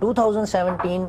2017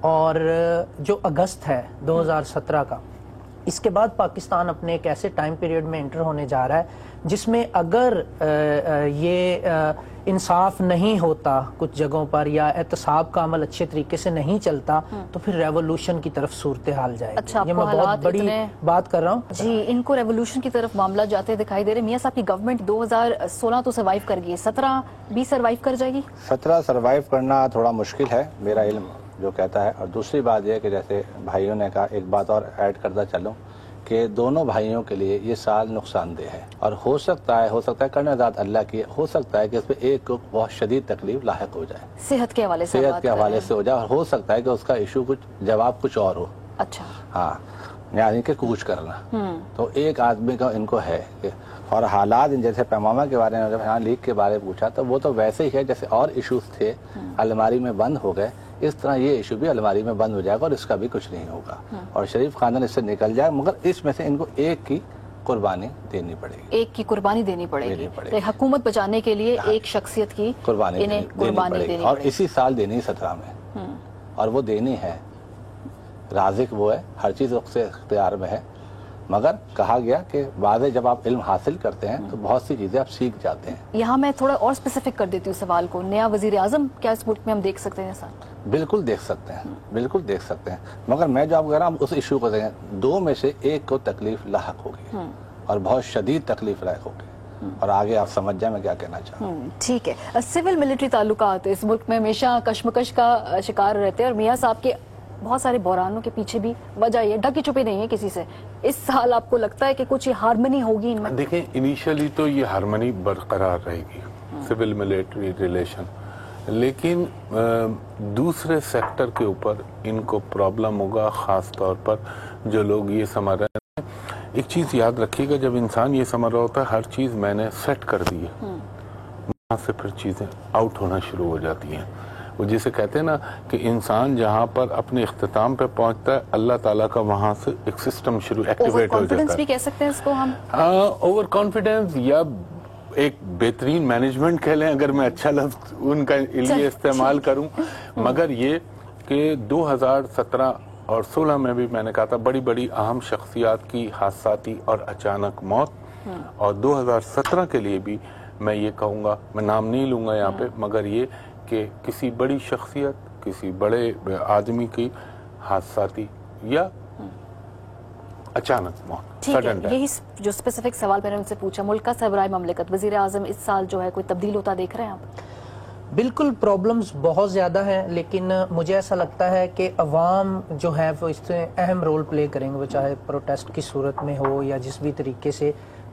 اور جو اگست ہے 2017 کا، اس کے بعد پاکستان اپنے ایک ایسے ٹائم پیریڈ میں انٹر ہونے جا رہا ہے جس میں اگر یہ انصاف نہیں ہوتا کچھ جگہوں پر یا احتساب کا عمل اچھے طریقے سے نہیں چلتا تو پھر ریولوشن کی طرف صورتحال جائے گی۔ اچھا، یہ میں بہت بڑی بات کر رہا ہوں جی، ان کو ریولوشن کی طرف معاملہ جاتے دکھائی دے رہے۔ میاں صاحب کی گورنمنٹ 2016 تو سروائیو کر گئی ہے، 17 بھی سروائیو کر جائے گی؟ 17 سروائیو کرنا تھوڑا مشکل ہے، میرا علم جو کہتا ہے۔ اور دوسری بات یہ کہ جیسے بھائیوں نے کہا، ایک بات اور ایڈ کرتا چلوں کہ دونوں بھائیوں کے لیے یہ سال نقصان دہ ہے، اور ہو سکتا ہے کرنے ذات اللہ کی، ہو سکتا ہے کہ اس پہ ایک کو بہت شدید تکلیف لاحق ہو جائے، صحت کے حوالے سے ہو جائے، اور ہو سکتا ہے کہ اس کا ایشو جواب کچھ اور ہو۔ اچھا، ہاں، یعنی کہ کوچ کرنا۔ تو ایک آدمی کا ان کو ہے کہ، اور حالات جیسے پیمامہ کے بارے میں، جب یہاں لیگ کے بارے میں پوچھا تو وہ تو ویسے ہی ہے جیسے اور ایشوز تھے الماری میں بند ہو گئے، اس طرح یہ ایشو بھی الماری میں بند ہو جائے گا اور اس کا بھی کچھ نہیں ہوگا، اور شریف خاندان اس سے نکل جائے، مگر اس میں سے ان کو ایک کی قربانی دینی پڑے گی، ایک کی قربانی دینی پڑے گی۔ حکومت بچانے کے لیے ایک شخصیت کی قربانی دینی پڑے گی، اور اسی سال دینی 17 میں، اور وہ دینی ہے۔ رازق وہ ہے، ہر چیز اس کے اختیار میں ہے، مگر کہا گیا کہ بعض جب آپ علم حاصل کرتے ہیں تو بہت سی چیزیں آپ سیکھ جاتے ہیں۔ یہاں میں تھوڑا اور اسپیسیفک کر دیتی ہوں سوال کو، نیا وزیر اعظم کیا اس ملک میں ہم دیکھ سکتے ہیں سر؟ بالکل دیکھ سکتے ہیں، بالکل دیکھ سکتے ہیں، مگر میں جو آپ کہہ رہا ہوں اس ایشو کو دیکھیں، دو میں سے ایک کو تکلیف لاحق ہوگی، اور بہت شدید تکلیف لاحق ہوگی، اور آگے آپ سمجھ جائیں میں کیا کہنا چاہتا ہوں۔ ٹھیک ہے، سول ملٹری تعلقات اس ملک میں ہمیشہ کشمکش کا شکار رہتے ہیں، اور میاں صاحب کے بہت سارے بحرانوں کے پیچھے بھی وجہ یہ ڈھکی چھپی نہیں ہے کسی سے۔ اس سال آپ کو لگتا ہے کہ کچھ ہارمنی ہوگی ان میں؟ دیکھیں، انیشلی تو یہ ہارمنی برقرار رہے گی، سول ملٹری ریلیشن، لیکن دوسرے سیکٹر کے اوپر ان کو پرابلم ہوگا، خاص طور پر جو لوگ یہ سمجھ رہے ہیں۔ ایک چیز یاد رکھیے گا، جب انسان یہ سمجھ رہا ہوتا ہے ہر چیز میں نے سیٹ کر دی ہے، وہاں سے پھر چیزیں آؤٹ ہونا شروع ہو جاتی ہیں۔ وہ جسے کہتے ہیں نا کہ انسان جہاں پر اپنے اختتام پہ پہنچتا ہے، اللہ تعالیٰ کا وہاں سے ایک سسٹم شروع ایکٹیویٹ ہو جاتا ہے۔ بھی کہہ سکتے ہیں اس کو ہم، اوور کانفیڈنس، یا ایک بہترین مینجمنٹ کہہ لیں اگر میں اچھا لفظ ان کا لیے استعمال کروں، مگر یہ کہ 2017 اور 16 میں بھی میں نے کہا تھا بڑی بڑی اہم شخصیات کی حادثاتی اور اچانک موت، اور 2017 کے لیے بھی میں یہ کہوں گا، میں نام نہیں لوں گا یہاں پہ، مگر یہ کہ کسی بڑی شخصیت، کسی بڑے آدمی کی حادثاتی یا اچانک موت، سڈن ڈیتھ۔ یہی جو اسپیسیفک سوال میں نے ان سے پوچھا، ملک کا سربراہ مملکت وزیر اعظم اس سال جو ہے کوئی تبدیل ہوتا دیکھ رہے ہیں آپ؟ بالکل، پرابلمز بہت زیادہ ہیں، لیکن مجھے ایسا لگتا ہے کہ عوام جو ہے وہ اس سے اہم رول پلے کریں گے، وہ چاہے پروٹیسٹ کی صورت میں ہو یا جس بھی طریقے سے۔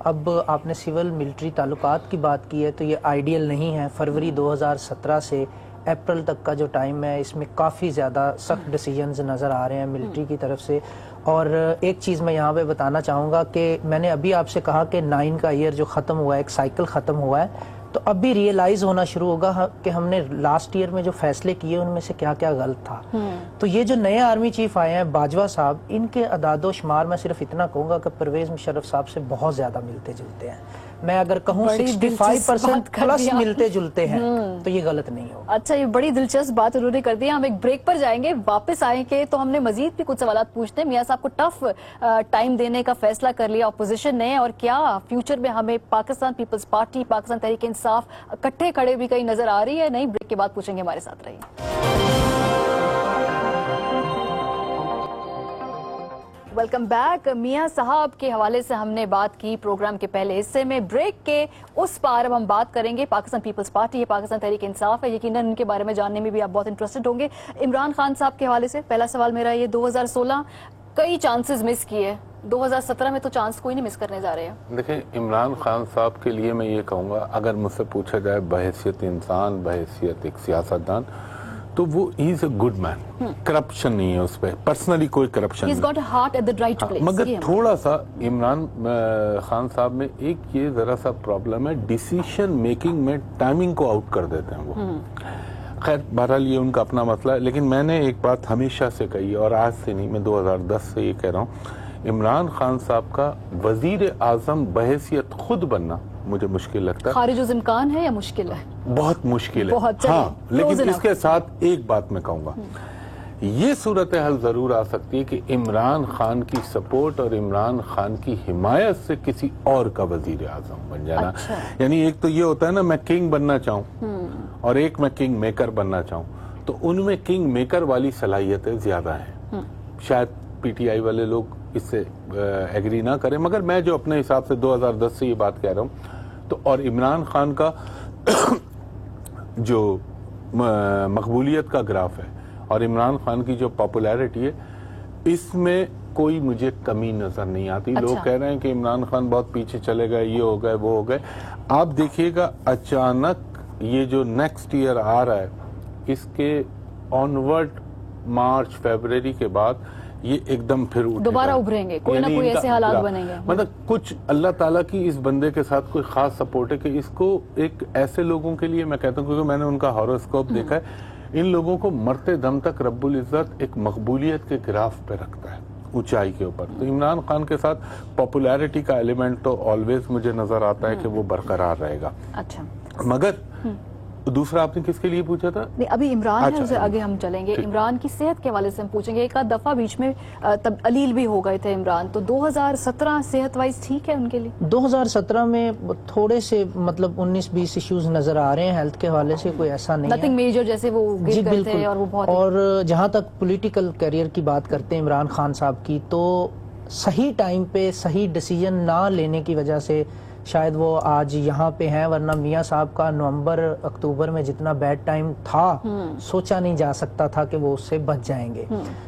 اب آپ نے سول ملٹری تعلقات کی بات کی ہے تو یہ آئیڈیل نہیں ہے۔ فروری 2017 سے اپریل تک کا جو ٹائم ہے، اس میں کافی زیادہ سخت ڈیسیجنز نظر آ رہے ہیں ملٹری کی طرف سے۔ اور ایک چیز میں یہاں پہ بتانا چاہوں گا کہ میں نے ابھی آپ سے کہا کہ 9 کا ایئر جو ختم ہوا ہے، ایک سائیکل ختم ہوا ہے، تو اب بھی ریئلائز ہونا شروع ہوگا کہ ہم نے لاسٹ ایئر میں جو فیصلے کیے ان میں سے کیا کیا غلط تھا۔ تو یہ جو نئے آرمی چیف آئے ہیں باجوہ صاحب، ان کے اعداد و شمار میں صرف اتنا کہوں گا کہ پرویز مشرف صاحب سے بہت زیادہ ملتے جلتے ہیں۔ میں اگر کہوں 65% پلس ملتے جلتے ہیں تو یہ غلط نہیں ہوگا۔ اچھا، یہ بڑی دلچسپ بات انہوں نے کر دی۔ ہم ایک بریک پر جائیں گے، واپس آئیں گے تو ہم نے مزید بھی کچھ سوالات پوچھتے ہیں۔ میاں صاحب کو ٹف ٹائم دینے کا فیصلہ کر لیا اپوزیشن نے، اور کیا فیوچر میں ہمیں پاکستان پیپلز پارٹی، پاکستان تحریک انصاف اکٹھے کھڑے بھی کہیں نظر آ رہی ہے؟ نہیں، بریک کے بعد پوچھیں گے، ہمارے ساتھ رہیے۔ Welcome back. میاں صاحب کے حوالے سے ہم نے بات کی پروگرام کے پہلے حصے میں۔ بریک کے اس پار اب ہم بات کریں گے پاکستان پیپلز پارٹی ہے، پاکستان تحریک انصاف ہے، یقیناً ان کے بارے میں جاننے میں بھی آپ بہت انٹرسٹڈ ہوں گے۔ عمران خان صاحب کے حوالے سے پہلا سوال میرا یہ، 2016 کئی چانسز مس کیے، 2017 میں تو چانس کوئی نہیں مس کرنے جا رہے ہیں۔ دیکھیں، عمران خان صاحب کے لیے میں یہ کہوں گا، اگر مجھ سے پوچھا جائے بحیثیت انسان، بحیثیت ایک سیاستدان، تو وہ ہی از اے گڈ مین، کرپشن نہیں ہے اس پہ، پرسنلی کوئی کرپشن نہیں، مگر تھوڑا سا عمران خان صاحب میں ایک یہ ذرا سا پرابلم ہے، ڈیسیشن میکنگ میں ٹائمنگ کو آؤٹ کر دیتے ہیں وہ۔ خیر بہرحال یہ ان کا اپنا مسئلہ ہے، لیکن میں نے ایک بات ہمیشہ سے کہی اور آج سے نہیں، میں 2010 سے یہ کہہ رہا ہوں، عمران خان صاحب کا وزیر اعظم بحیثیت خود بننا مجھے مشکل لگتا ہے۔ خارج الامکان ہے یا مشکل ہے؟ بہت مشکل ہے، ہاں، لیکن اس کے ساتھ ایک بات میں کہوں گا یہ صورتحال ضرور آ سکتی ہے کہ عمران خان کی سپورٹ اور عمران خان کی حمایت سے کسی اور کا وزیر اعظم بن جانا. یعنی ایک تو یہ ہوتا ہے نا میں کنگ بننا چاہوں اور ایک میں کنگ میکر بننا چاہوں, تو ان میں کنگ میکر والی صلاحیتیں زیادہ ہیں. شاید پی ٹی آئی والے لوگ اس سے ایگری نہ کریں, مگر میں جو اپنے حساب سے 2010 سے یہ بات کہہ رہا ہوں, تو اور عمران خان کا جو مقبولیت کا گراف ہے اور عمران خان کی جو پاپولیرٹی ہے, اس میں کوئی مجھے کمی نظر نہیں آتی. لوگ کہہ رہے ہیں کہ عمران خان بہت پیچھے چلے گئے, یہ ہو گئے وہ ہو گئے. آپ دیکھیے گا اچانک یہ جو نیکسٹ ایئر آ رہا ہے, اس کے آنورڈ مارچ فیبرری کے بعد یہ ایک دم پھر دوبارہ ابھریں گے, کوئی نہ کوئی ایسے حالات بنیں گے. مطلب کچھ اللہ تعالیٰ کی اس بندے کے ساتھ کوئی خاص سپورٹ ہے کہ اس کو ایک ایسے لوگوں کے لیے, میں کہتا ہوں کیونکہ میں نے ان کا ہاروسکوپ دیکھا ہے, ان لوگوں کو مرتے دم تک رب العزت ایک مقبولیت کے گراف پہ رکھتا ہے, اونچائی کے اوپر. تو عمران خان کے ساتھ پاپولیرٹی کا ایلیمنٹ تو آلویز مجھے نظر آتا ہے کہ وہ برقرار رہے گا. اچھا, مگر دوسرا آپ نے کس کے لیے پوچھا تھا؟ نہیں, ابھی عمران ہے, اسے آگے ہم چلیں گے. عمران کی صحت کے حوالے سے ہم پوچھیں گے. ایک آدھ دفعہ بیچ میں علیل بھی ہو گئے تھے عمران, تو 2017 صحت وائز ٹھیک ہے ان کے لیے؟ 2017 میں تھوڑے سے مطلب 19-20 ایشوز نظر آ رہے ہیں ہیلتھ کے حوالے سے, کوئی ایسا نہیں ہے. نتھنگ میجر جیسے وہ گر گئے تھے اور وہ بہت. اور جہاں تک پولیٹیکل کیریئر کی بات کرتے ہیں عمران خان صاحب کی, تو صحیح ٹائم پہ صحیح ڈیسیجن نہ لینے کی وجہ سے شاید وہ آج یہاں پہ ہیں, ورنہ میاں صاحب کا نومبر اکتوبر میں جتنا بیڈ ٹائم تھا سوچا نہیں جا سکتا تھا کہ وہ اس سے بچ جائیں گے.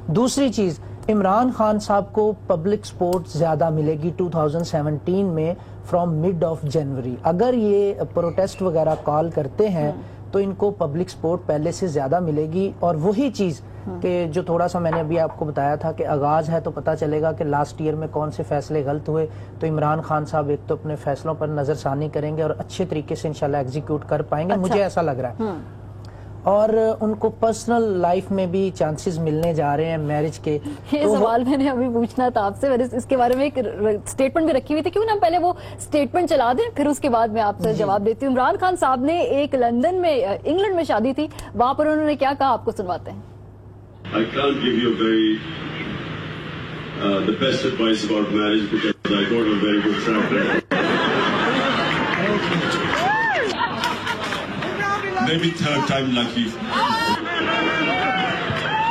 دوسری چیز, عمران خان صاحب کو پبلک سپورٹ زیادہ ملے گی 2017 میں فرام مڈ آف جنوری. اگر یہ پروٹیسٹ وغیرہ کال کرتے ہیں تو ان کو پبلک سپورٹ پہلے سے زیادہ ملے گی. اور وہی چیز کہ جو تھوڑا سا میں نے ابھی آپ کو بتایا تھا کہ آغاز ہے تو پتہ چلے گا کہ لاسٹ ایئر میں کون سے فیصلے غلط ہوئے, تو عمران خان صاحب ایک تو اپنے فیصلوں پر نظر ثانی کریں گے اور اچھے طریقے سے انشاءاللہ ایگزیکیوٹ کر پائیں گے. مجھے ایسا لگ رہا ہے. اور ان کو پرسنل لائف میں بھی چانسز ملنے جا رہے ہیں میرج کے. یہ سوال میں نے ابھی پوچھنا تھا آپ سے, میں نے اس کے بارے میں ایک سٹیٹمنٹ بھی رکھی ہوئی تھی, کیوں نہ پہلے وہ سٹیٹمنٹ چلا دیں پھر اس کے بعد میں آپ سے جواب دیتی ہوں. عمران خان صاحب نے ایک لندن میں انگلینڈ میں شادی تھی, وہاں پر انہوں نے کیا کہا آپ کو سنواتے ہیں. I can't give you the best advice about marriage because I got a very good track record. Maybe third time lucky.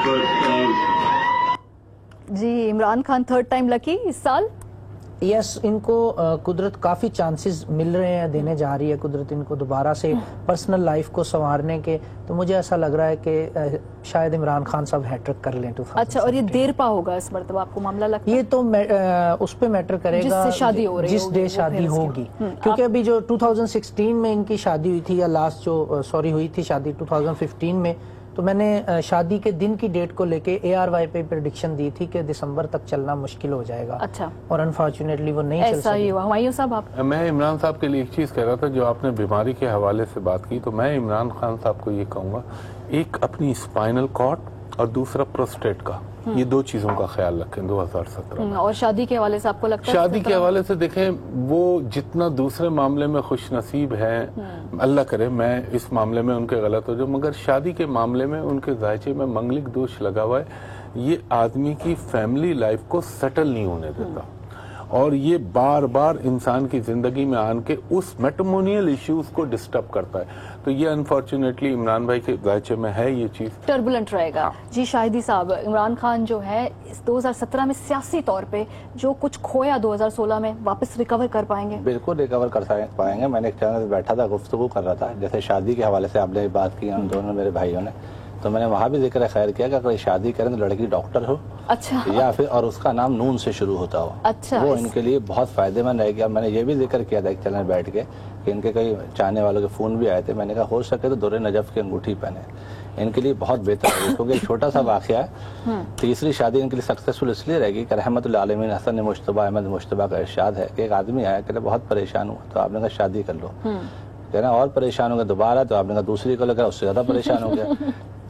But جی, Imran Khan third time lucky اس سال. یس, ان کو قدرت کافی چانسز مل رہے ہیں, دینے جا رہی ہے قدرت ان کو دوبارہ سے پرسنل لائف کو سنوارنے کے. تو مجھے ایسا لگ رہا ہے کہ شاید عمران خان صاحب ہیٹرک کر لیں. اچھا, اور یہ دیر پا ہوگا اس مرتبہ, آپ کو معاملہ لگتا ہے؟ یہ تو اس پہ میٹر کرے گا جس سے شادی ہو رہی ہے, جس ڈے شادی ہوگی. کیونکہ ابھی جو 2016 میں ان کی شادی ہوئی تھی, یا لاسٹ جو ہوئی تھی شادی 2015 میں, تو میں نے شادی کے دن کی ڈیٹ کو لے کے ARY پہ پریڈکشن دی تھی کہ دسمبر تک چلنا مشکل ہو جائے گا. اچھا, اور انفارچونیٹلی وہ نہیں چل ایسا ہی ہوا. ہمایوں صاحب آپ؟ میں عمران صاحب کے لیے ایک چیز کہہ رہا تھا, جو آپ نے بیماری کے حوالے سے بات کی, تو میں عمران خان صاحب کو یہ کہوں گا, ایک اپنی اسپائنل کارڈ اور دوسرا پروسٹیٹ کا, یہ دو چیزوں کا خیال رکھیں 2017 میں. اور شادی کے حوالے سے آپ کو لگتا ہے؟ شادی کے حوالے سے دیکھیں, وہ جتنا دوسرے معاملے میں خوش نصیب ہیں, اللہ کرے میں اس معاملے میں ان کے غلط ہو جاؤں, مگر شادی کے معاملے میں ان کے ذائچے میں منگلک دوش لگا ہوا ہے. یہ آدمی کی فیملی لائف کو سیٹل نہیں ہونے دیتا, اور یہ بار بار انسان کی زندگی میں آن کے اس میٹرمونیل ایشوز کو ڈسٹرب کرتا ہے. تو یہ انفارچونیٹلی عمران بھائی کے ذائچے میں ہے, یہ چیز ٹربولنٹ رہے گا. جی شاہدی صاحب, عمران خان جو ہے 2017 میں سیاسی طور پہ جو کچھ کھویا 2016 میں واپس ریکور کر پائیں گے؟ بالکل ریکور کر پائیں گے. میں نے ایک چینل پہ بیٹھا تھا, گفتگو کر رہا تھا, جیسے شادی کے حوالے سے آپ نے بات کی ہم دونوں میرے بھائیوں نے, تو میں نے وہاں بھی ذکر خیر کیا کہ اگر شادی کریں تو لڑکی ڈاکٹر ہو, اچھا, یا پھر اور اس کا نام نون سے شروع ہوتا ہو, اچھا, وہ ان کے لیے بہت فائدے مند رہے گا. میں نے یہ بھی ذکر کیا تھا ایک چینل بیٹھ کے کہ ان کے کئی چاہنے والوں کے فون بھی آئے تھے, میں نے کہا ہو سکے تو دور نجف کی انگوٹھی پہنے, ان کے لیے بہت بہتر ہے. کیونکہ ایک چھوٹا سا واقعہ ہے, تیسری شادی ان کے لیے سکسیسفل اس لیے رہے گی کہ رحمت العالمین حسن مشتبہ احمد مشتبہ کا ارشاد ہے کہ ایک آدمی آیا کہ بہت پریشان ہوا, تو آپ نے کہا شادی کر لو, کہنا اور پریشان ہو گیا دوبارہ, تو آپ نے کہا دوسری کو لگا, اس سے زیادہ پریشان ہو گیا.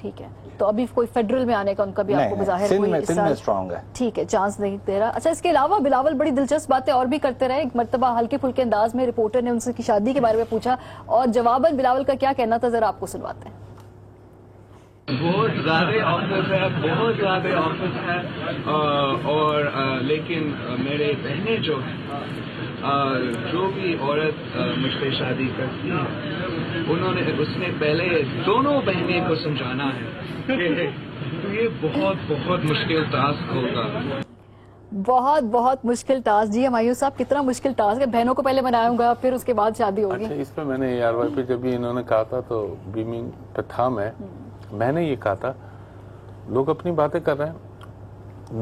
ٹھیک ہے. تو ابھی کوئی فیڈرل میں آنے کا ان کا بھی آپ کو بظاہر سندھ میں اسٹرانگ ہے. ٹھیک ہے, چانس نہیں دے رہا. اچھا, اس کے علاوہ بلاول بڑی دلچسپ باتیں اور بھی کرتے رہے. ایک مرتبہ ہلکے پھلکے انداز میں رپورٹر نے ان سے کی شادی کے بارے میں پوچھا اور جواباً بلاول کا کیا کہنا تھا, ذرا آپ کو سنواتے ہیں. بہت زیادہ آفس ہے, بہت زیادہ آفس ہے, اور لیکن میرے بہنیں جو بھی عورت مجھ سے شادی کرتی ہے اس نے پہلے دونوں بہنیں کو سمجھانا ہے کہ یہ بہت بہت مشکل ٹاسک ہوگا. بہت بہت مشکل ٹاسک. جی ہمایوں صاحب, کتنا مشکل ٹاسک ہے. بہنوں کو پہلے مناؤں گا, پھر اس کے بعد شادی ہوگی. اچھا, اس پہ میں نے ARY پہ جب انہوں نے کہا تھا تو بیمنگ پہ تھا, میں نے یہ کہا تھا لوگ اپنی باتیں کر رہے ہیں,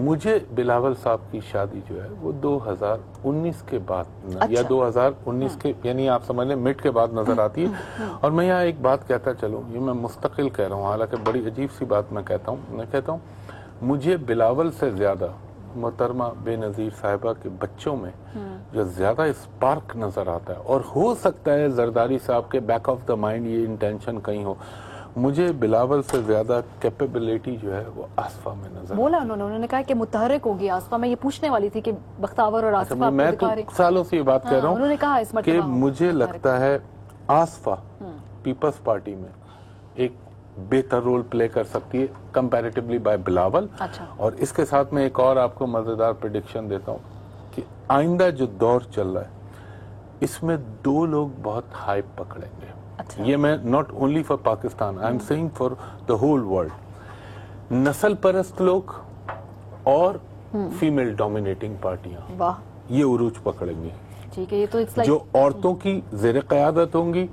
مجھے بلاول صاحب کی شادی جو ہے وہ 2019 کے بعد یا 2019 کے یعنی آپ سمجھ لیں مڈ کے بعد نظر آتی ہے. اور میں یہاں ایک بات کہتا چلوں, یہ میں مستقل کہہ رہا ہوں, حالانکہ بڑی عجیب سی بات میں کہتا ہوں, مجھے بلاول سے زیادہ محترمہ بے نظیر صاحبہ کے بچوں میں جو زیادہ اسپارک نظر آتا ہے, اور ہو سکتا ہے زرداری صاحب کے بیک آف دا مائنڈ یہ انٹینشن کہیں ہو, مجھے بلاول سے زیادہ کیپیبلٹی جو ہے وہ آصفہ میں نظر بولا انہوں نے کہا کہ متحرک ہوگی آصفہ. میں یہ پوچھنے والی تھی کہ بختاور اور آصفہ میں تو سالوں سے یہ بات کہہ رہا ہوں, انہوں نے کہا اس کہ مجھے لگتا ہے آصفہ پیپلز پارٹی میں ایک بہتر رول پلے کر سکتی ہے کمپیریٹیولی بائی بلاول. اور اس کے ساتھ میں ایک اور آپ کو مزیدار پریڈکشن دیتا ہوں کہ آئندہ جو دور چل رہا ہے اس میں 2 لوگ بہت ہائپ پکڑیں گے. یہ میں not only for Pakistan, I am seeing for the whole world. نسل پرست لوگ اور فیمیل ڈومینیٹنگ پارٹیاں یہ عروج پکڑیں گی. ٹھیک ہے, یہ تو جو عورتوں کی زیر قیادت ہوں گی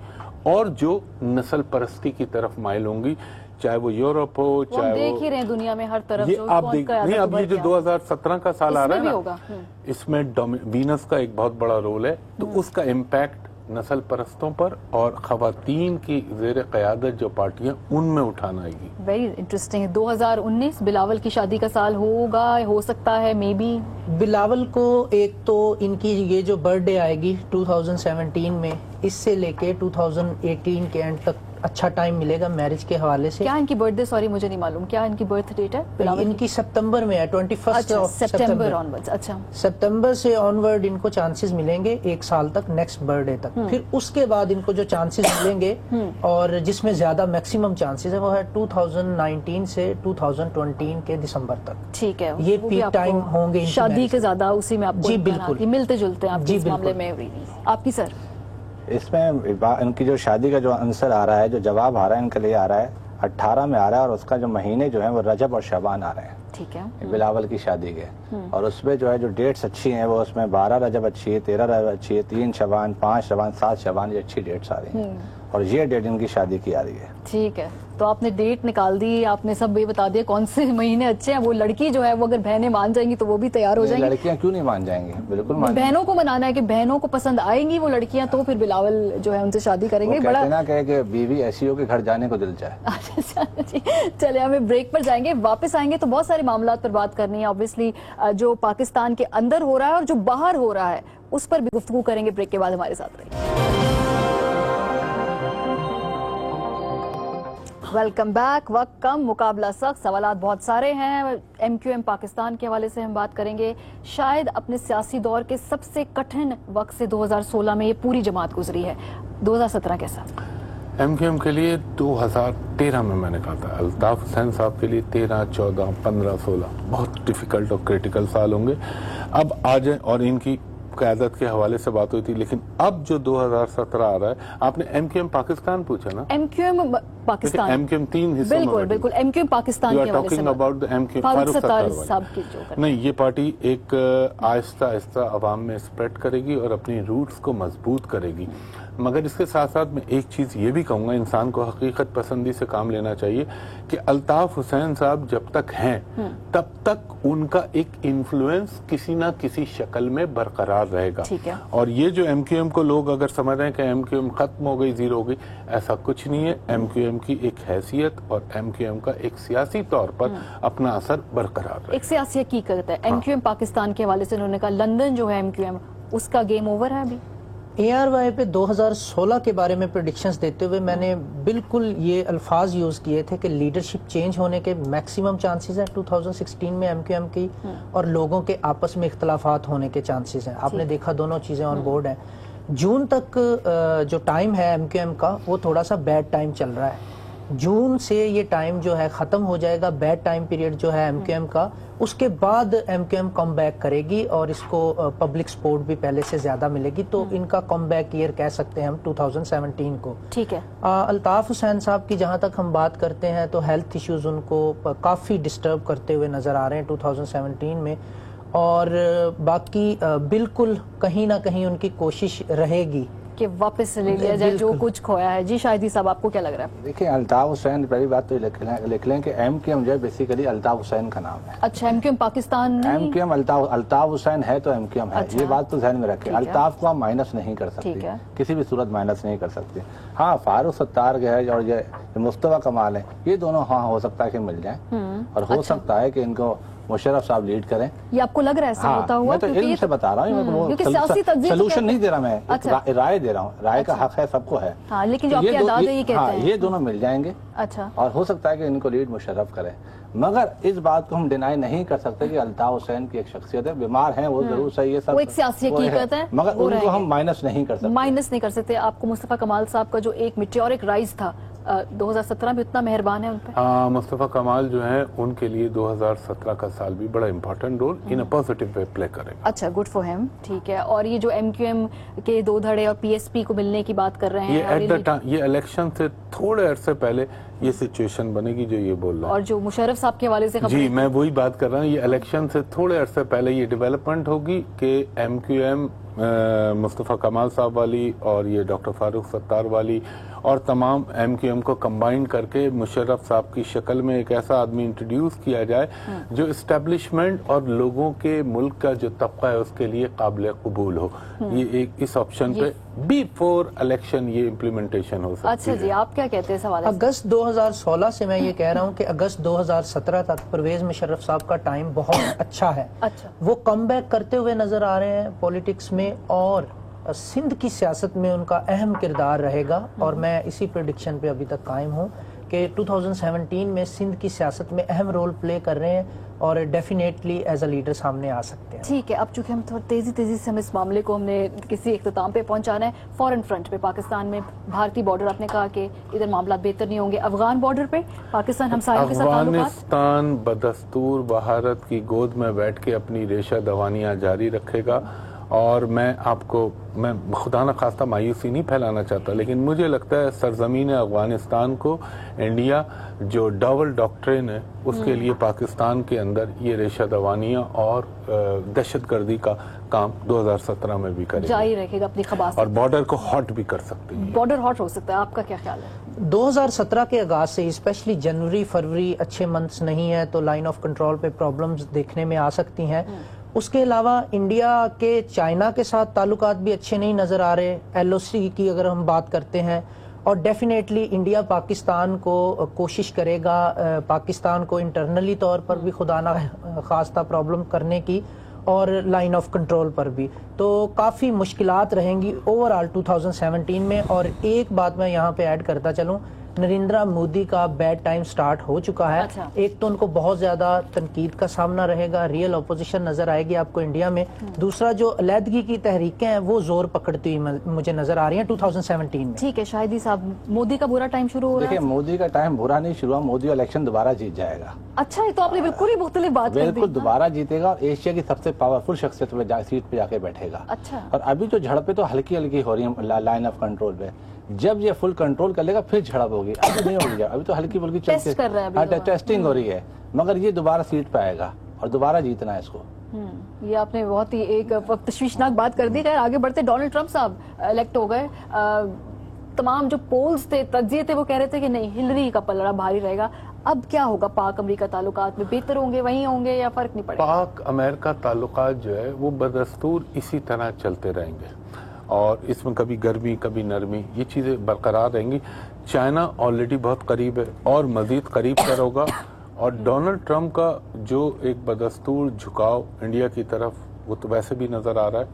اور جو نسل پرستی کی طرف مائل ہوں گی, چاہے وہ یورپ ہو, چاہے وہ دیکھ ہی رہے ہیں دنیا میں ہر طرف. یہ آپ دیکھ نہیں, اب یہ جو 2017 کا سال آ رہا ہے نا, اس میں وینس کا ایک بہت بڑا رول ہے, تو اس کا امپیکٹ نسل پرستوں پر اور خواتین کی زیر قیادت جو پارٹیاں ان میں اٹھانا آئے گی. Very interesting. 2019 بلاول کی شادی کا سال ہوگا, ہو سکتا ہے مے بی. بلاول کو ایک تو ان کی یہ جو برتھ ڈے آئے گی 2017 میں, اس سے لے کے 2018 کے اینڈ تک اچھا ٹائم ملے گا میرج کے حوالے سے. کیا ان کی برتھ ڈے, سوری مجھے نہیں معلوم, کیا ان کی برتھ ڈیٹ ہے؟ ان کی سپتمبر میں ہے, 21 سپتمبر آنورڈ. اچھا, سپتمبر سے آنورڈ ان کو چانسز ملیں گے 1 سال تک, نیکسٹ برتھ ڈے تک. پھر اس کے بعد ان کو جو چانسز ملیں گے اور جس میں زیادہ میکسیمم چانسز ہے وہ ہے 2019 سے 2020 کے دسمبر تک. ٹھیک ہے, یہ پیک ٹائم ہوں گے شادی کے زیادہ اسی میں آپ کو. جی بالکل ملتے جلتے ہیں آپ کے اس معاملے میں. آپ کی سر اس میں ان کی جو شادی کا جو آنسر آ رہا ہے, جو جواب آ رہا ہے ان کے لیے آ رہا ہے 18 میں آ رہا ہے, اور اس کا جو مہینے جو ہیں وہ رجب اور شعبان آ رہے ہیں. ٹھیک ہے, بلاول کی شادی کے, اور اس میں جو ہے جو ڈیٹس اچھی ہیں وہ اس میں 12 رجب اچھی ہے, 13 رجب اچھی ہے, 3 شعبان, 5 شعبان, 7 شعبان, یہ اچھی ڈیٹس آ رہی ہیں, اور یہ ڈیٹ ان کی شادی کی آ رہی ہے. ٹھیک ہے, تو آپ نے ڈیٹ نکال دی, آپ نے سب یہ بتا دیا کون سے مہینے اچھے ہیں. وہ لڑکی جو ہے وہ اگر بہنیں مان جائیں گی تو وہ بھی تیار ہو جائیں گی. لڑکیاں کیوں نہیں مان جائیں گی, بالکل بہنوں کو منانا ہے کہ بہنوں کو پسند آئیں گی وہ لڑکیاں, تو پھر بلاول جو ہے ان سے شادی کریں گے. بڑا نہ کہے کہ بیوی ایسی ہو کہ گھر جانے کو دل چاہے. چلے ہمیں بریک پر جائیں گے, واپس آئیں گے تو بہت سارے معاملات پر بات کرنی ہے. آبویسلی جو پاکستان کے اندر ہو رہا ہے اور جو باہر ہو رہا ہے اس پر بھی گفتگو کریں گے. بریک کے بعد ہمارے ساتھ رہیے. Welcome back. وقت کم, مقابلہ سخت, سوالات بہت سارے ہیں. MQM پاکستان کے حوالے سے ہم بات کریں گے. شاید اپنے سیاسی دور کے سب سے کٹھن وقت سے 2016 میں یہ پوری جماعت گزری ہے. 2017 کیسا؟ MQM کے لیے 2013 میں نے کہا تھا, الطاف حسین صاحب کے لیے 13, 14, 15, 16 بہت ڈیفیکلٹ اور کریٹیکل سال ہوں گے. اب آ جائیں, اور ان کی قیادت کے حوالے سے بات ہوئی تھی, لیکن اب جو 2017 آ رہا ہے, آپ نے MQM پاکستان پوچھا نا, MQM پاکستان, MQM 3 حصوں میں بالکل بالکل, MQM پاکستان کے حوالے سے فاروق ستار صاحب کی جو نہیں, یہ پارٹی ایک آہستہ آہستہ عوام میں اسپریڈ کرے گی اور اپنی روٹس کو مضبوط کرے گی. مگر اس کے ساتھ ساتھ میں ایک چیز یہ بھی کہوں گا, انسان کو حقیقت پسندی سے کام لینا چاہیے کہ الطاف حسین صاحب جب تک ہیں تب تک ان کا ایک انفلوئنس کسی نہ کسی شکل میں برقرار رہے گا. اور یہ جو MQM کو لوگ اگر سمجھ رہے ہیں کہ MQM ختم ہو گئی, زیرو ہو گئی, ایسا کچھ نہیں ہے. MQM کی ایک حیثیت اور MQM کا ایک سیاسی طور پر اپنا اثر برقرار ہے. ایک سیاسی حقیقت ہے. MQM پاکستان کے حوالے سے انہوں نے کہا لندن جو ہے MQM اس کا گیم اوور ہے ابھی. ARY پہ 2016 کے بارے میں پریڈکشنز دیتے ہوئے میں نے بالکل یہ الفاظ یوز کیے تھے کہ لیڈرشپ چینج ہونے کے میکسیمم چانسز ہیں 2016 میں MQM کی، اور لوگوں کے آپس میں اختلافات ہونے کے چانسز ہیں. آپ نے دیکھا دونوں چیزیں آن بورڈ ہیں. جون تک جو ٹائم ہے MQM کا وہ تھوڑا سا بیڈ ٹائم چل رہا ہے. جون سے یہ ٹائم جو ہے ختم ہو جائے گا، بیڈ ٹائم پیریڈ جو ہے MQM کا. اس کے بعد MQM کم بیک کرے گی اور اس کو پبلک سپورٹ بھی پہلے سے زیادہ ملے گی. تو ان کا کم بیک ایئر کہہ سکتے ہیں ہم 2017 کو. ٹھیک ہے. الطاف حسین صاحب کی جہاں تک ہم بات کرتے ہیں تو ہیلتھ ایشوز ان کو کافی ڈسٹرب کرتے ہوئے نظر آ رہے ہیں 2017 میں، اور باقی بالکل کہیں نہ کہیں ان کی کوشش رہے گی کہ واپس لے لیا جائے جو کچھ کھویا ہے. جی شاہدی صاحب آپ کو کیا لگ رہا ہے؟ دیکھیں الطاف حسین، پہلی بات تو لکھ لیں کہ MQM جو ہے بیسیکلی الطاف حسین کا نام ہے. اچھا MQM پاکستان نہیں؟ MQM الطاف حسین ہے تو MQM ہے. یہ بات تو ذہن میں رکھیں. الطاف کو آپ مائنس نہیں کر سکتے، کسی بھی صورت مائنس نہیں کر سکتے. ہاں فاروق ستار جو ہے اور یہ مصطفیٰ کمال ہے، یہ دونوں ہاں ہو سکتا ہے کہ مل جائیں، اور ہو سکتا ہے کہ ان کو مشرف صاحب لیڈ کریں. یہ آپ کو لگ رہا ہے ایسا ہوتا ہوا؟ میں تو علم سے بتا رہا ہوں، سلوشن نہیں دے رہا، میں رائے دے رہا ہوں. رائے کا حق ہے سب کو ہے. لیکن جو آپ کی عدالت ہے یہ کہتے ہیں یہ دونوں مل جائیں گے. اچھا. اور ہو سکتا ہے کہ ان کو لیڈ مشرف کرے. مگر اس بات کو ہم ڈینائی نہیں کر سکتے کہ الطاف حسین کی ایک شخصیت ہے، بیمار ہیں وہ ضرور صحیح ہے، سب وہ ایک سیاسی حقیقت ہے، مگر ان کو ہم مائنس نہیں کر سکتے. مائنس نہیں کر سکتے. آپ کو مصطفیٰ کمال صاحب کا جو ایک میٹیورک رائز تھا 2017 میں، اتنا مہربان ہے ان پہ. مصطفیٰ کمال جو ہیں ان کے لیے 2017 کا سال بھی بڑا important role in a positive way play کرے گا. اچھا، گڈ فار ہیم. ٹھیک ہے. اور یہ جو MQM کے دو دھڑے اور PSP کو ملنے کی بات کر رہے ہیں، یہ ایٹ دا ٹائم، یہ الیکشن سے تھوڑے عرصے پہلے یہ سچویشن بنے گی جو یہ بول رہا ہے. اور جو مشرف صاحب کے حوالے سے جی میں وہی بات کر رہا ہوں، یہ الیکشن سے تھوڑے عرصے پہلے یہ ڈیولپمنٹ ہوگی کہ MQM مصطفیٰ کمال صاحب والی اور یہ ڈاکٹر فاروق ستار والی اور تمام MQM کو کمبائن کر کے مشرف صاحب کی شکل میں ایک ایسا آدمی انٹروڈیوس کیا جائے جو اسٹیبلشمنٹ اور لوگوں کے ملک کا جو طبقہ ہے اس کے لیے قابل قبول ہو. یہ ایک اس آپشن پہ بیفور الیکشن یہ امپلیمنٹیشن ہو سکتی ہے. اچھا جی، آپ کیا کہتے ہیں اس حوالے سے؟ اگست 2016 سے میں یہ کہہ رہا ہوں کہ اگست 2017 تک پرویز مشرف صاحب کا ٹائم بہت اچھا ہے. وہ کم بیک کرتے ہوئے نظر آ رہے ہیں پولیٹکس میں، اور سندھ کی سیاست میں ان کا اہم کردار رہے گا. اور میں اسی پریڈکشن پہ ابھی تک قائم ہوں کہ 2017 میں سندھ کی سیاست میں اہم رول پلے کر رہے ہیں اور ڈیفینیٹلی ایز اے لیڈر سامنے آ سکتے ہیں. ٹھیک ہے. اب چونکہ ہم تھوڑا تیزی سے ہم اس معاملے کو ہم نے کسی اختتام پہ پہنچانا ہے. فورن فرنٹ پہ پاکستان میں بھارتی بارڈر، آپ نے کہا کہ ادھر معاملات بہتر نہیں ہوں گے. افغان بارڈر پہ پاکستان ہمسایوں کے ساتھ تعلقات؟ افغانستان بدستور بھارت کی گود میں بیٹھ کے اپنی ریشہ دوانیاں جاری رکھے گا. اور میں خدا نہ خواستہ مایوسی نہیں پھیلانا چاہتا، لیکن مجھے لگتا ہے سرزمین افغانستان کو انڈیا جو ڈبل ڈاکٹرین ہے اس کے لیے پاکستان کے اندر یہ ریشہ دوانیاں اور دہشت گردی کا کام 2017 میں بھی کرے گا، جاری رکھے گا اپنی خباصت، اور بارڈر کو ہاٹ بھی کر سکتے ہیں. بارڈر ہاٹ ہو سکتا ہے. آپ کا کیا خیال ہے؟ 2017 کے آغاز سے اسپیشلی جنوری فروری اچھے منتھس نہیں ہیں تو لائن آف کنٹرول پہ پرابلمز دیکھنے میں آ سکتی ہیں. اس کے علاوہ انڈیا کے چائنا کے ساتھ تعلقات بھی اچھے نہیں نظر آ رہے. LOC کی اگر ہم بات کرتے ہیں، اور ڈیفینیٹلی انڈیا پاکستان کو کوشش کرے گا پاکستان کو انٹرنلی طور پر بھی خدا نہ خواستہ پرابلم کرنے کی، اور لائن آف کنٹرول پر بھی. تو کافی مشکلات رہیں گی اوور آل 2017 میں. اور ایک بات میں یہاں پہ ایڈ کرتا چلوں، نریندرا مودی کا بیڈ ٹائم سٹارٹ ہو چکا ہے. ایک تو ان کو بہت زیادہ تنقید کا سامنا رہے گا، ریئل اپوزیشن نظر آئے گی آپ کو انڈیا میں. دوسرا جو علیحدگی کی تحریکیں ہیں وہ زور پکڑتی ہوئی مجھے نظر آ رہی ہیں 2017 میں. ٹھیک ہے. شاہدی صاحب، مودی کا برا ٹائم شروع ہو رہا ہے؟ دیکھیں مودی کا ٹائم برا نہیں شروع ہوا، مودی الیکشن دوبارہ جیت جائے گا. اچھا، یہ تو آپ نے بالکل ہی مختلف بات کر دی. بالکل دوبارہ جیتے گا اور ایشیا کی سب سے پاورفل شخصیت پہ سیٹ پہ جا کے بیٹھے گا. اچھا. اور ابھی تو جھڑپیں تو ہلکی ہلکی ہو رہی ہیں لائن آف کنٹرول پہ. جب یہ فل کنٹرول کر لے گا پھر جھڑپ ہوگی. ابھی نہیں ہوگی، ابھی تو ہلکی پھلکی ٹیسٹنگ ہو رہی ہے. مگر یہ دوبارہ سیٹ پہ آئے گا اور دوبارہ جیتنا ہے اس کو. یہ آپ نے بہت ہی ایک تشویشناک بات کر دی. خیر آگے بڑھتے. ڈونلڈ ٹرمپ صاحب الیکٹ ہو گئے. تمام جو پولز تھے، تجزیے تھے، وہ کہہ رہے تھے کہ نہیں، ہلری کا پلڑا بھاری رہے گا. اب کیا ہوگا؟ پاک امریکہ تعلقات میں بہتر ہوں گے، وہیں ہوں گے، یا فرق نہیں پڑے گا؟ پاک امریکہ تعلقات جو ہے وہ بدستور اسی طرح چلتے رہیں گے، اور اس میں کبھی گرمی کبھی نرمی، یہ چیزیں برقرار رہیں گی. چائنا آلریڈی بہت قریب ہے اور مزید قریب تر ہوگا. اور ڈونلڈ ٹرمپ کا جو ایک بدستور جھکاؤ انڈیا کی طرف وہ تو ویسے بھی نظر آ رہا ہے،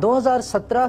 2017